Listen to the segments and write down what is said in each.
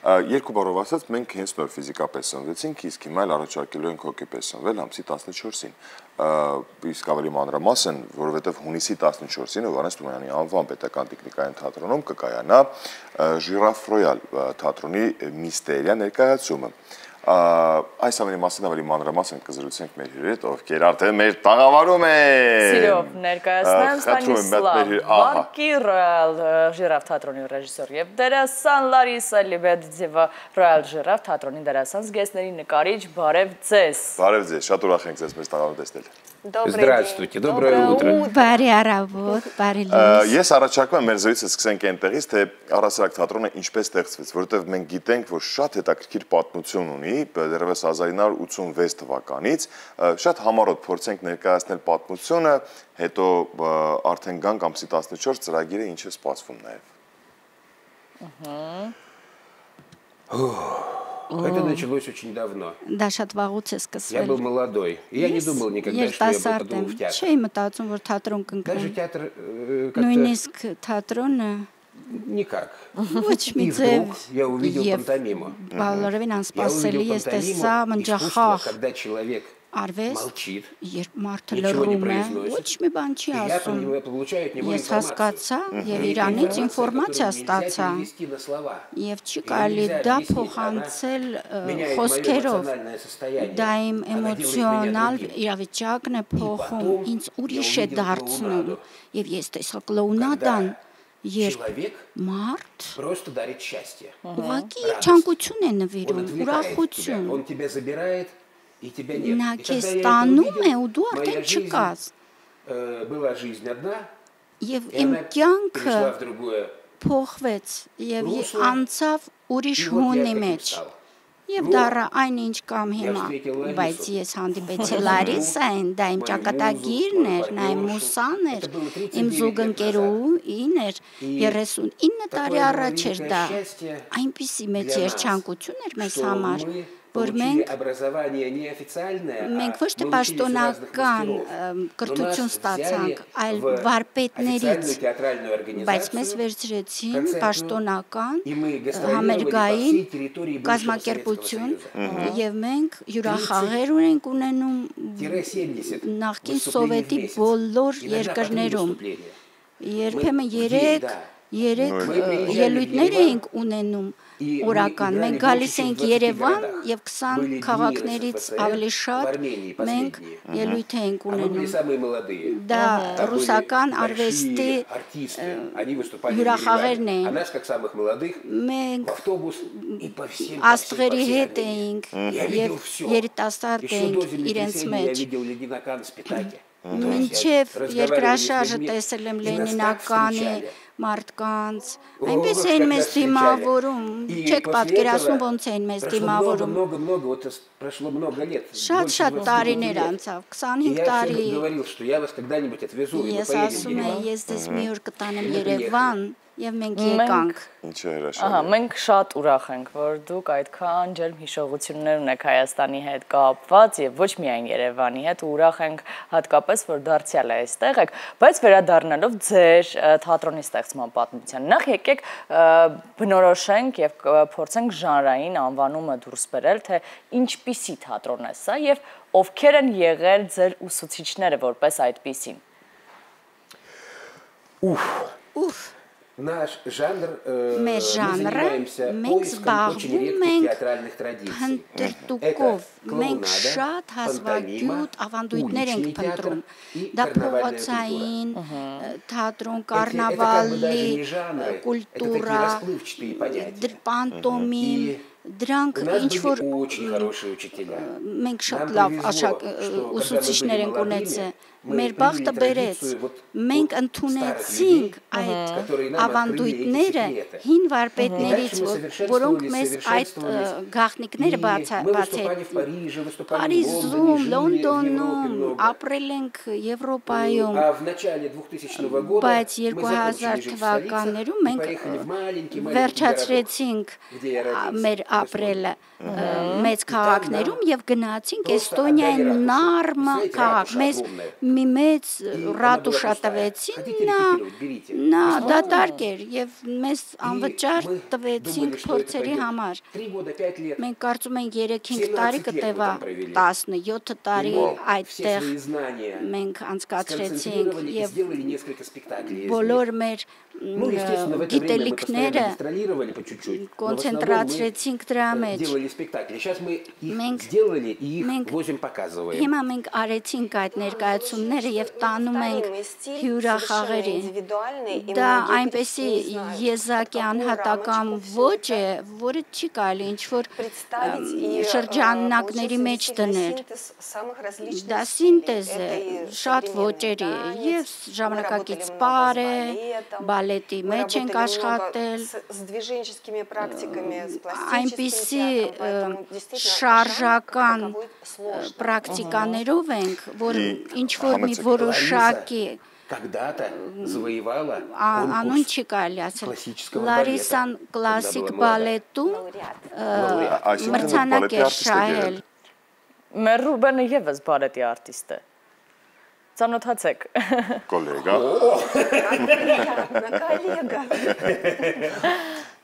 Երկու բառով ասած, մենք հենց նոր ֆիզիկապես սնվեցինք, իսկ հիմա էլ առաջարկելու ենք հոգեպես սնվել ամսի 14-ին։ Իսկ ավելի մանրամասն, որովհետև հունիսի 14-ին Հովհաննես Թումանյանի անվան պետական տիկնիկային թատրոնում կկայանա Ժիրաֆ Ռոյալ թատրոնի միստերիա ներկայացումը։ Այս ամենի մասին ավելի մանրամասն կզրուցենք մեր հյուրերից, ովքեր արդեն մեր տաղավարում են։ Սիրով ներկայացնեմ Ստանիսլավ Վարկի Ռոյալ Ժիրաֆ թատրոնի ռեժիսոր եւ դերասան Լարիսա Լեբեդևա Ռոյալ Ժիրաֆ թատրոնի դերասան զգեստների նկարիչ, բարև ձեզ։ Բարև ձեզ, շատ ուրախ ենք ձեզ մեր տաղավարում տեսնել։ Здравствуйте, доброе утро. Բարի առավոտ, բարի լույս։ Ես առաջարկում եմ մեր զրույցը սկսենք այնտեղից, թե առասարակ թատրոնը ինչպես ստեղծվեց, որովհետև մենք գիտենք, որ շատ հետաքրքիր պատմություն ունի, դեռևս 1986 թվականից, շատ համառոտ փորձենք ներկայացնել պատմությունը, հետո արդեն գանք ամսի 14 ծրագիրը ինչ է սպասվում նաև։ Это началось очень давно. Դա շատ վաղուց է սկսվել։ Я был молодой. Я не думал никогда, что я попаду в театр. Չէի մտածում, որ թատրոն Даже կընկնեմ։ театр Նույնիսկ թատրոնը никак. ոչ մի И ձև вдруг я увидел пантомиму. բալորովին Я անսպասելի увидел ես տեսա пантомиму искусства, մնջախախ когда человек արվեստ, молчит, երբ մարդը ничего не լռում է, произносит. ոչ մի բան չի И я ասում։ получаю от него Ես информацию. հասկացա եւ И իրանից информация, ինֆորմացիա которую нельзя ստացա перевести на слова. եւ չի Ее կարելի нельзя դա объяснить. փոխանցել Она меняет խոսքերով։ моё эмоциональное состояние. Դա իմ Она делает меня էմոցիոնալ другим. իրավիճակն է փոխում, потом ինձ ուրիշ я է увидел դարձնում клоунаду. եւ ես տեսա կլոունադան, երբ Человек մարդ просто дарит счастье. ուղղակի Радость. չանկություն է Он նվիրում, отвлекает тебя, ուրախություն։ он тебя забирает, и тебя нет. Նա И քեզ когда я это տանում է увидел, ու դու моя արդեն жизнь չկաս։ была жизнь одна, Եվ и իմ она կյանքը перешла в другое. փոխվեց եւ Ռուսը, անցավ ուրիշ И вот я հունի таким մեջ։ стал. Եվ Ну, դառա այնինչ կամ հիմա, встретил Ларису. բայց ես հանդիպեցի Мою Լարիսային, դա իմ мою ճակատագիրն музу, էր, նա իմ мою մուսան էր, Это было 39 իմ лет զուգընկերուհին էր, И 39 տարի такое առաջ էր великое դա։ счастье Այնպիսի մեծ для нас, երջանկություն էր մեզ что համար, мы որ получили մենք образование неофициальное, մենք ոչ թե мы учились у разных պաշտոնական мастеров. կրթություն Но нас ստացանք, взяли այլ в վարպետներից, официальную театральную բայց մեզ организацию, վերցրեցին концертную, պաշտոնական и мы гастролировали по համերգային всей территории бывшего կազմակերպություն Советского Союза. եւ մենք հյուրախաղեր ունենք ունենում 70 նախկին выступлений в սովետի месяц. բոլոր Иногда по 3 երկրներում выступления. երբեմն Мы в день, 3 да. 3 Мы приезжали ելույթներ в Երևան, էինք ունենում и օրական։ мы Մենք играли գալիս больше, чем էինք в 20 Երևան городах. եւ 20 Были дни քաղաքներից РСФСР ավելի в շատ Армении մենք последние. ելույթ էինք А мы были ունենում։ самые молодые. Դա Там ռուսական были արվեստի большие артисты. Они выступали в հյուրախաղերն Երևане. էին։ А нас, как самых молодых, Մենք в автобус и по всем աստղերի հետ Армении. էինք Я եւ видел всё. երիտասարդ Еще էինք до իրենց землетрясения я մեջ։ видел Лединакан Спитаки. Մինչև երկրաշարժը տեսել եմ Լենինականի մարդկանց, այնպես էին մեզ դիմավորում, չեք պատկերացնում ոնց էին մեզ դիմավորում։ Много, вот прошло много лет. Շատ տարիներ անցավ, 25 Я տարի։ всем говорил, что я вас когда-нибудь отвезу, и мы Ես поедем в ասում եմ, Ереван. ես դες մի օր կտանեմ Մենք Երևան եւ մենք եկանք։ Ինչ է հրաշալի։ Ահա, մենք շատ ուրախ ենք, որ դուք այդքան ջերմ հիշողություններ ունեք Հայաստանի հետ կապված եւ ոչ միայն Երևանի հետ, ուրախ ենք հատկապես, որ դարձյալ է այստեղ եք, բայց վերադառնալով ձեր թատրոնի ստեղծման պատմության, նախ եկեք բնորոշենք եւ փորձենք ժանրային անվանումը դուրս բերել, թե ինչպիսի թատրոն է սա եւ ովքեր են եղել ձեր ուսուցիչները որպես այդպիսին։ Ուֆ, Наш жанр, մեր мы ժանրը занимаемся մենք поиском очень զբաղվում редких ենք театральных традиций. փնտրտուկով, Это մենք клоунада, շատ հազվագյուտ ավանդույթներ ենք уличный театр փնտրում։ и Դա карнавальная փողոցային թատրոն, Это как бы даже կարնավալի не жанры, это կուլտուրա, такие расплывчатые понятия. պանտոմիմ, И դրանք у нас ինչ որ были очень хорошие учителя. մենք շատ Нам լավ повезло, что когда мы ուսուցիչներ были ենք ունեցել։ молодыми, мы Մեր приняли բախտը բերեց։ традицию вот Մենք от ընդունեցինք старых людей, այդ которые нам открыли ավանդույթները эти секреты. հին И վարպետներից, дальше мы որոնք совершенствовались, մեզ այդ совершенствовались. գաղտնիքները И мы выступали в բացեցին։ Париже, выступали в Փարիզում, Лондоне, жили в Европе Լոնդոնում, много. ապրել ենք Եվրոպայում, А в начале 2000 года բայց мы 2000 закончили жить в թվականներում столицах и մենք поехали в маленький городок, վերջացրեցինք где я родился. մեր ապրել մեծ քաղաքներում եւ գնացինք Էստոնիայի Նարմա քաղաք մի մեծ ռատուշա տվեցին նա դատարկ էր եւ մեզ անվճար տվեցինք փորձերի համար մենք կարծում ենք 3-5 տարի կտևա 17 տարի այդտեղ մենք անցկացրեցինք եւ բոլոր մեր գիտելիքները կոնցենտրացրեցինք դրա մեջ հիմա մենք արեցինք այդ ներկայացումները եւ տանում ենք հյուրախաղերի դա այնպեսի եզակի անհատական ոճ է որը չի կարելի ինչ որ շրջանակների մեջ դնել դա սինտեզ է շատ ոճերի եւ ժամանակակից պար է բալետի մեջ ենք աշխատել այնպիսի շարժական պրակտիկաներով ենք որ ինչ որ մի որոշակի անուն չի կարելի ասել Լարիսան կլասիկ բալետում մրցանակ է շահել մեր Ռուբենը եւս բալետի արտիստ է Ծանոթացեք Կոլեգա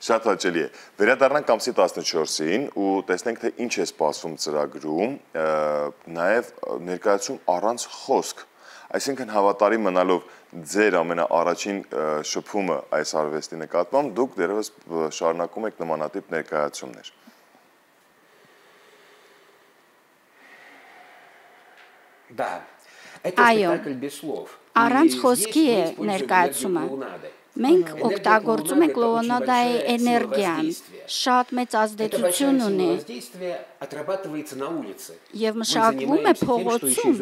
Շատ հաճելի է վերադառնանք ամսի 14-ին ու տեսնենք թե ինչ է սպասվում ծրագրում նաև ներկայացում առանց խոսք այսինքն հավատարիմ մնալով ձեր ամենաառաջին շփումը այս արվեստի նկատմամբ դուք դեռևս շարունակում եք նմանատիպ ներկայացումներ Да Это спектакль без слов. Առանց խոսքի է ներկայացումը։ Մենք օգտագործում ենք լոոնադայի էներգիան, շատ մեծ ազդեցություն ունի։ Եվ մշակվում է փողոցում։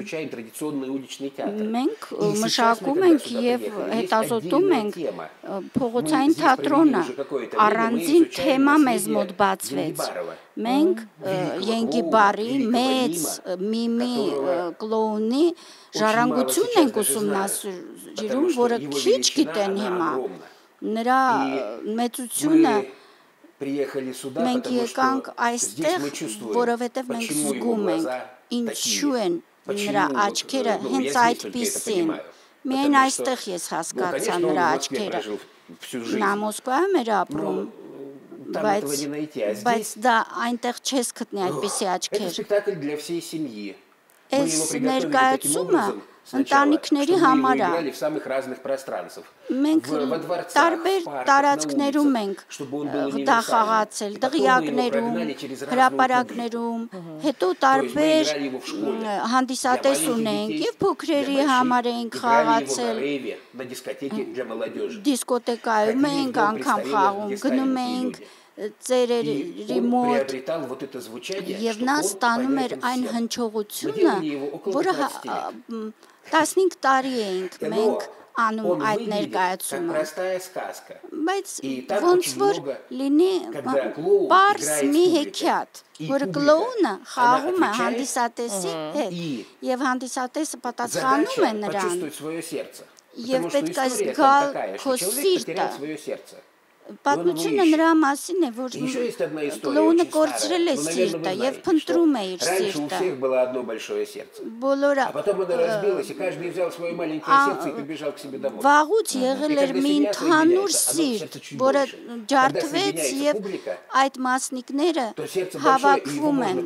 Մենք մշակում ենք եւ հետազոտում ենք փողոցային թատրոնը։ Առանձին թեմա մեզ մոտ բացվեց։ Մենք Ենգի բարի մեծ միմի կլոունի ժառանգությունն ենք ուսումնասիրում, որը քիչ գիտեն հիմա։ Նրա մեծությունը մենք եկանք այստեղ, որովհետև մենք զգում ենք, ինչու են նրա աչքերը հենց այդպիսին։ Միայն այստեղ ես հասկացա նրա աչքերը։ Նա Մոսկվայում էր ապրում, բայց դա այնտեղ չես գտնի այդպիսի աչքեր։ Այս ներկայացումը ընտանիքների համար է։ Մենք տարբեր տարածքներում ենք դա խաղացել, դղյակներում, հրապարակներում, հետո տարբեր հանդիսատես ունենք եւ փոքրերի համար ենք խաղացել։ Դիսկոտեկայում ենք անգամ խաղում, գնում ենք ծերերի մոտ եւ նա ստանում էր այն հնչողությունը, որը 15 տարի էինք մենք անում այդ ներկայացումը, բայց ոնց որ լինի պարզ մի հեքիաթ, որը կլոունը խաղում է հանդիսատեսի հետ եւ հանդիսատեսը պատասխանում է նրան եւ պետք է զգալ քո սիրտը Պատմությունը նրա մասին է, որ կլոունը կորցրել է սիրտը եւ փնտրում է իր սիրտը։ Բոլորը վաղուց եղել էր մի ընդհանուր սիրտ, որը ջարդվեց եւ այդ մասնիկները հավաքվում են։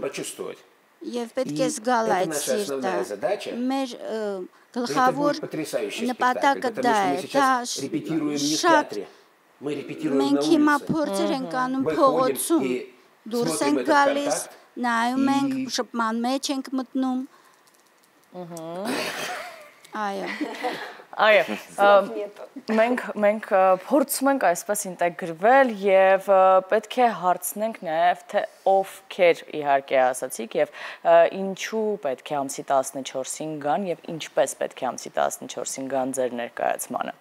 Եվ պետք է զգալ այդ սիրտը։ Մեր գլխավոր նպատակը դա է, դա շատ Մենք հիմա փորձեր ենք անում փողոցում, դուրս ենք գալիս, նայում ենք, շփման մեջ ենք մտնում։ Այո, մենք փորձում ենք այսպես ինտեգրվել եւ պետք է հարցնենք նաեւ թե ովքեր իհարկե ասացիք եւ ինչու պետք է ամսի 14-ին գան եւ ինչպես պետք է ամսի 14-ին գան ձեր ներկայացմանը։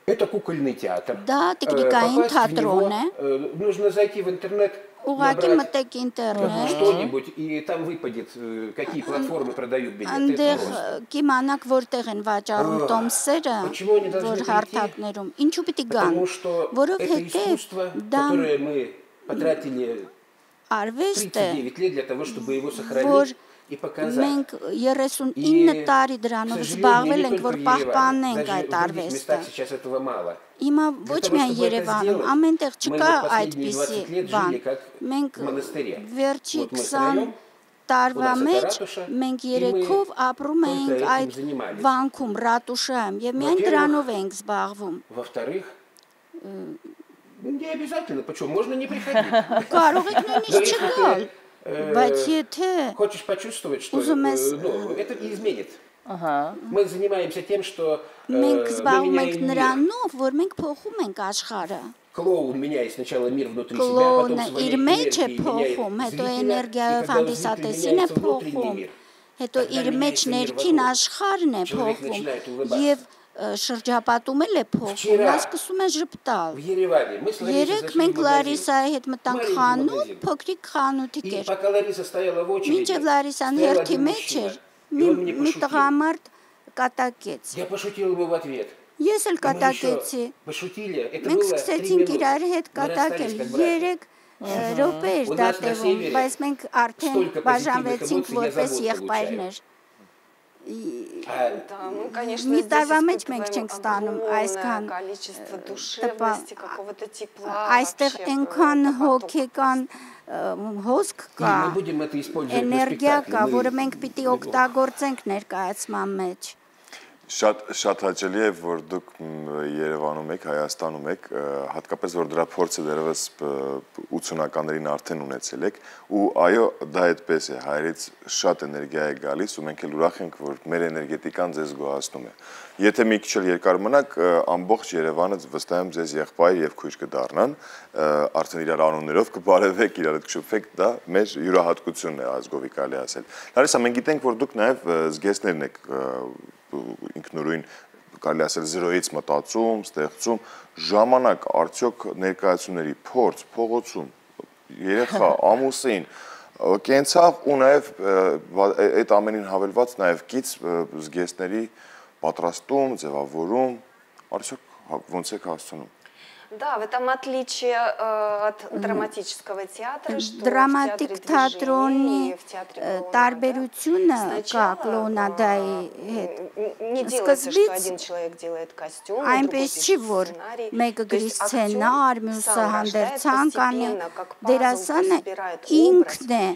Это кукольный театр. Да, тիկնիկային թատրոն է։ Нужно зайти в интернет. Ուղղակի մտեք ինտերնետ, что-нибудь, и там выпадет, какие платформы продают билеты. Այնտեղ կիմանաք որտեղ են վաճառում տոմսերը, որ հարթակներում, ինչու պիտի գան, որովհետև դա արվեստ է, որ մենք 39 տարի դրանով զբաղվել ենք, որ պահպանենք այդ արվեստը։ Հիմա ոչ միայն Երևանում, ամենտեղ չկա այդպիսի բան։ Մենք վերջի 20 տարվա մեջ մենք երեքով ապրում ենք այդ վանքում, ռատուշայում, եւ միայն դրանով ենք զբաղվում։ Во-вторых, не обязательно, почему? Можно не приходить. Կարող եք նույնիսկ չգալ, բայց եթե Хочешь почувствовать, что это изменит. Мы занимаемся тем, что մենք զբաղվում ենք նրանով, որ մենք փոխում ենք աշխարհը։ Клоун меняет сначала мир внутри себя, потом своей իր մեջ է փոխում, հետո էներգիայով հանդիսատեսին է փոխում, հետո իր մեջ ներքին աշխարհն է փոխում եւ շրջապատում է փոխում, նա սկսում է ժպտալ։ Երեք մենք Լարիսայի հետ մտանք խանութ, փոքրիկ խանութիկ էր։ Մինչև Լարիսան հերթի մեջ էր, մի տղամարդ կատակեց։ Ես էլ կատակեցի։ Մենք սկսեցինք իրար հետ կատակել, 3 րոպե էր դա տևում, բայց մենք արդեն բաժանվեցինք որպես եղբայրներ։ Да, мы, конечно, Մի տարվա մեջ մենք չենք ստանում այսքան количество душевности, какого-то тепла. Այստեղ այնքան հոգեկան հոսք կա, էներգիա կա, որը մենք պիտի օգտագործենք ներկայացման մեջ։ Շատ հաճելի է, որ դուք Երևանում եք, Հայաստանում եք, հատկապես որ դրա փորձը դեռևս 80-ականներին արդեն ունեցել եք, ու այո, դա այդպես է, հայերից շատ էներգիա է գալիս, ու մենք էլ ուրախ ենք, որ մեր էներգետիկան ձեզ գոհացնում է։ Եթե մի քիչ էլ երկար մնաք, ամբողջ Երևանը վստահ եմ ձեզ եղբայր եւ քույր կդառնան, արդեն իրար անուններով կբարևեք, իրար հետ կշփվեք, դա մեր յուրահատկությունն է, ազգովի կարելի ասել։ Լարիսա, մենք գիտենք, որ դուք նաեւ զգեստներն եք ինքնուրույն կարելի ասել 0-ից մտածում, ստեղծում, ժամանակ արդյոք ներկայացումների փորձ, փողոցում, երեխա, ամուսին, կենցաղ ու նաև այդ ամենին հավելված նաև կից զգեստների պատրաստում, ձևավորում, արդյոք ոնց եք հասցնում։ Да, в этом отличие от драматического театра, что Դրամատիկ թատրոնի տարբերությունը կա կլոունադայի հետ։ не делается, что один человек делает костюм, Այնպես չի, որ մեկը գրի սցենար, մյուսը հանդերձանք անի, դերասանը ինքն է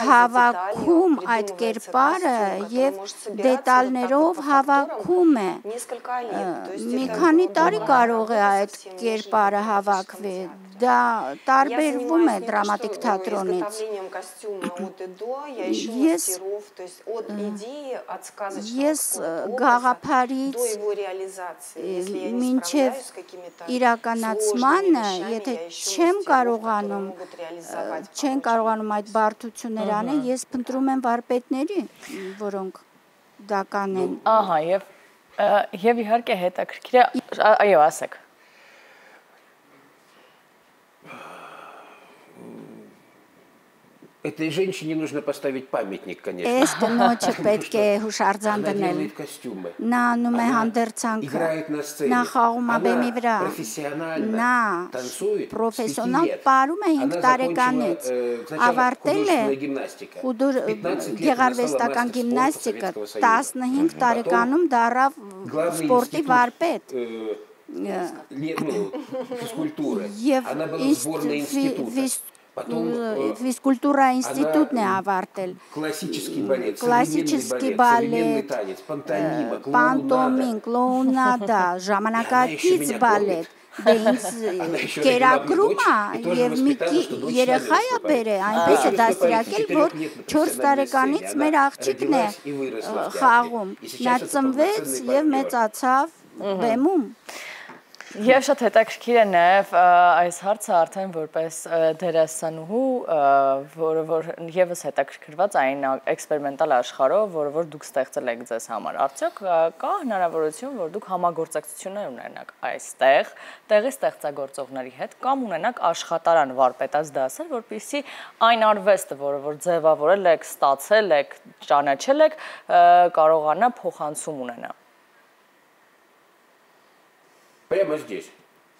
հավաքում այդ կերպարը եւ դետալներով հավաքում է։ Մի քանի տարի կարող է այդ կերպարը հավաքվի։ Դա տարբերվում է դրամատիկ թատրոնից։ Ես գաղափարից մինչև իրականացմանը, եթե չեմ կարողանում այդ բարդություններ անել, ես փնտրում եմ վարպետների, որոնք դա կանեն։ Ահա, եւ իհարկե հետաքրքիր է, այո, ասեք։ Этой женщине нужно поставить памятник, конечно. Այս կնոջը պետք է հուշարձան դնել։ Նա անում է հանդերձանքը, նա խաղում է բեմի վրա, նա պրոֆեսիոնալ պարում է 5 տարեկանից, ավարտել է գեղարվեստական գիմնաստիկա, 15 տարեկանում դառավ սպորտի վարպետ։ Եվ ֆիզկուլտուրա ինստիտուտն է ավարտել։ Կլասический բալետ, պանտոմին, կլոունադա, ժամանակակից բալետ։ Դե ինձ կերակրում է եւ մի երեխա է բերե, այնպես է դաստիարակել, որ 4 տարեկանից մեր աղջիկն է խաղում։ Նա ծնվեց եւ մեծացավ բեմում։ Եվ շատ հետաքրքիր է նաև այս հարցը արդեն որպես դերասանուհու, որը որ եւս հետաքրքրված այն էքսպերիմենտալ աշխարհով, որը որ դուք ստեղծել եք ձեզ համար։ Արդյոք կա հնարավորություն, որ դուք համագործակցություններ ունենաք այստեղ, տեղի ստեղծագործողների հետ կամ ունենաք աշխատարան վարպետաց դասեր, որպեսզի այն արվեստը, որը որ ձևավորել եք, ստացել եք, ճանաչել եք, կարողանա փոխանցում ունենա։ Прямо здесь.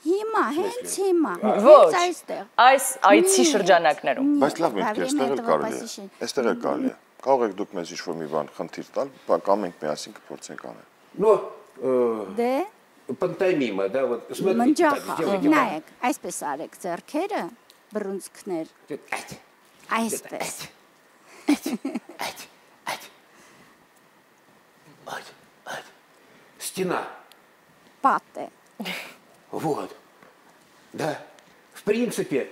Հիմա, հենց հիմա, Ոչ, այստեղ։ այս այցի շրջանակներում։ Բայց լավ, մենք այստեղ էլ կարելի է։ Այստեղ էլ կարելի է։ Կարող եք դուք մեզ ինչ-որ մի բան խնդիր տալ, կամ մենք միասին կփորձենք անել։ Но Դե пантомима, да, вот смотрите, так, մնջախ, сделайте. նայեք, այսպես արեք ձեռքերը, բռունցքներ, այսպես։ Стена. Պատ է։ Вот. Да. В принципе,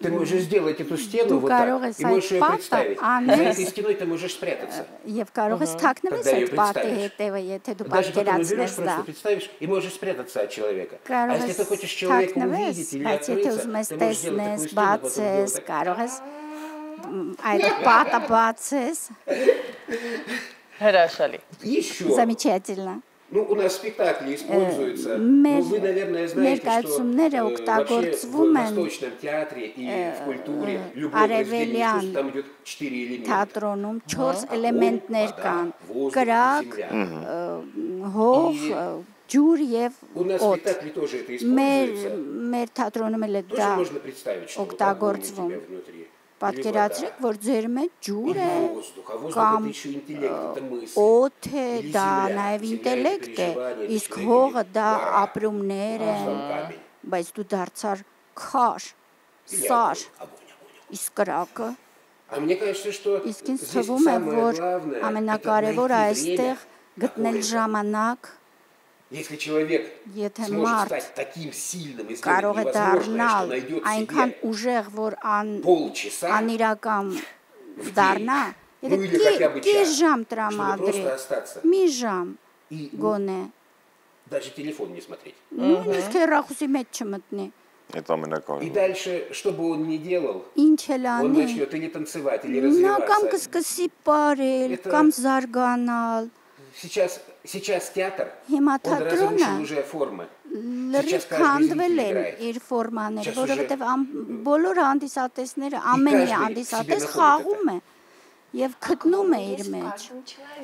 ты можешь сделать эту стену Դու вот կարող так, ես и можешь ее այդ պատը представить. За անես этой стеной ты можешь спрятаться. եւ կարող ես թաքնվես Когда её այդ պատի представишь. հետևը, եթե դու Даже потом уберешь, պատկերացնես դա։ просто представишь, и можешь спрятаться от человека. А Կարող если ես ты хочешь человека թաքնվես, увидеть или բայց եթե открыться, ուզում ես ты можешь сделать տեսնես, такую стену, потом բացես, сделать так. կարող ես այդ պատը բացես։ Հրաշալի։ Еще. Замечательно։ Ну, у нас спектакли используются. Ну, вы, наверное, знаете, что вообще в Восточном театре и в культуре любой произведение искусства там идет 4 элемента. Թատրոնում 4 էլեմենտներ կան՝ կրակ, հող, ջուր եւ У нас օդ։ спектакли тоже это используется. Մեր թատրոնում էլ է Тоже դա можно представить, что огонь у օգտագործվում։ тебя внутри. Պատկերացրեք, որ ձեր մեջ ջուր է Воздух. А воздух կամ это еще интеллект, это мысль. օդ է, Или դա земля. նաև Земля ինտելեկտ это է, переживание, իսկ человек հողը или դա гора, ապրումներ а են, там камень. բայց դու դարձար քար, Или սար, огонь. իսկ կրակը А мне кажется, что իսկ ինձ здесь թվում է, самое որ главное это ամենակարևորը найти այստեղ время, գտնել какое-то. ժամանակ, Если человек եթե сможет մարդ стать таким сильным и сделать կարող է невозможное, что դառնալ найдет այնքան себе ուժեղ, որ полчаса, անիրական դառնա, Ну, եթե или хотя бы կես час, ժամ чтобы տրամադրի, просто остаться մի ժամ и գոնե, даже телефон не смотреть. նույնիսկ հեռախոսի մեջ չմտնի, Այդ И ամենակարևորը։ дальше, что бы он ни делал, ինչ էլ он անի, начнет или танцевать, или նա կամ развиваться. կսկսի ապրել, Это- կամ զարգանալ, Сейчас театр, Հիմա он разрушил թատրոնը уже формы. լրիվ քանդվել են իր ֆորմաները, որովհետև բոլոր հանդիսատեսները, ամեն մի հանդիսատես խաղում է եւ գտնում է իր մեջ։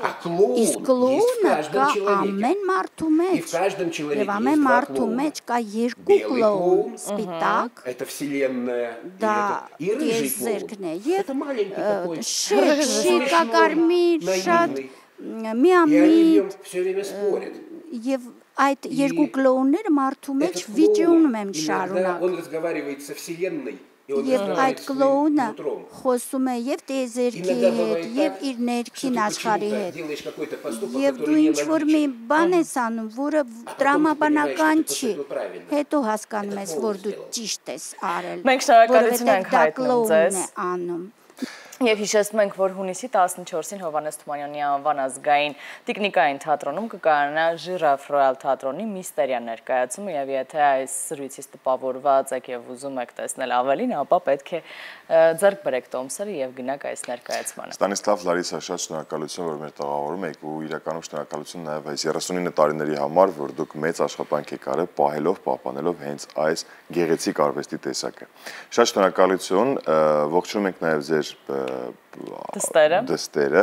А клоун Իսկ есть в կլոունը каждом կա человеке. ամեն մարդու И մեջ։ в каждом человеке Եվ ամեն есть два մարդու клоуна. մեջ կա երկու Белый կլոուն, клоун. սպիտակ, Это вселенная. դա И рыжий եզերքն է, клоун. եւ Это маленький такой. շիկակարմիր, շատ наивный. И они в միամիտ нем все время спорят. եւ այդ երկու կլոունները մարդու մեջ Этот վիճում են иногда շարունակ։ он разговаривает со вселенной, и он Եվ разговаривает այդ со своим կլոունը нутром. խոսում է եւ տեզերքի Иногда հետ, бывает եւ так, իր что ներքին ты աշխարհի почему-то հետ։ делаешь какой-то поступок, Եվ դու который ինչ-որ մի нелогичен. բան ես անում, որը տրամաբանական ты չի, поступил правильно. հետո հասկանում ես, Это որ դու сделал. ճիշտ ես արել, Մենք շնորհակալություն որովհետև ենք դա հայտնում կլոունն ձեզ։ է անում։ Եվ հիշեցնում ենք, որ հունիսի 14-ին Հովհաննես Թումանյանի անվան ազգային տիկնիկային թատրոնում կկայանա Ժիրաֆ Ռոյալ թատրոնի միստերիա ներկայացումը, եւ եթե այս զրույցից տպավորված եք եւ ուզում եք տեսնել ավելին, ապա պետք է ձեռք բերեք տոմսերը եւ գնաք այս ներկայացմանը։ Ստանիսլավ, Լարիսա, շատ շնորհակալություն, որ մեր տաղավարում եք ու իրականում շնորհակալություն նաև այս 39 տարիների համար, որ դուք մեծ աշխատանք եք արել, պահելով, պահպանելով հենց այս գեղեցիկ արվեստի տեսակը։ Շատ շնորհակալություն, ողջունում ենք նաև ձեր դստերը,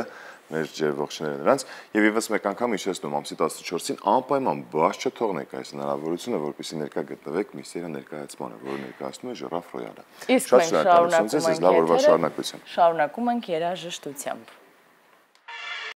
մեր ողջուները նրանց, եւ եւս մեկ անգամ հիշեցնում ամսի 14-ին անպայման բաց չթողնեք այս հնարավորությունը, որպեսզի ներկա գտնվեք միստերիա ներկայացմանը, որը ներկայացնում է Ժիրաֆ Ռոյալը։ Իսկ մենք շարունակում ենք երաժշտությամբ։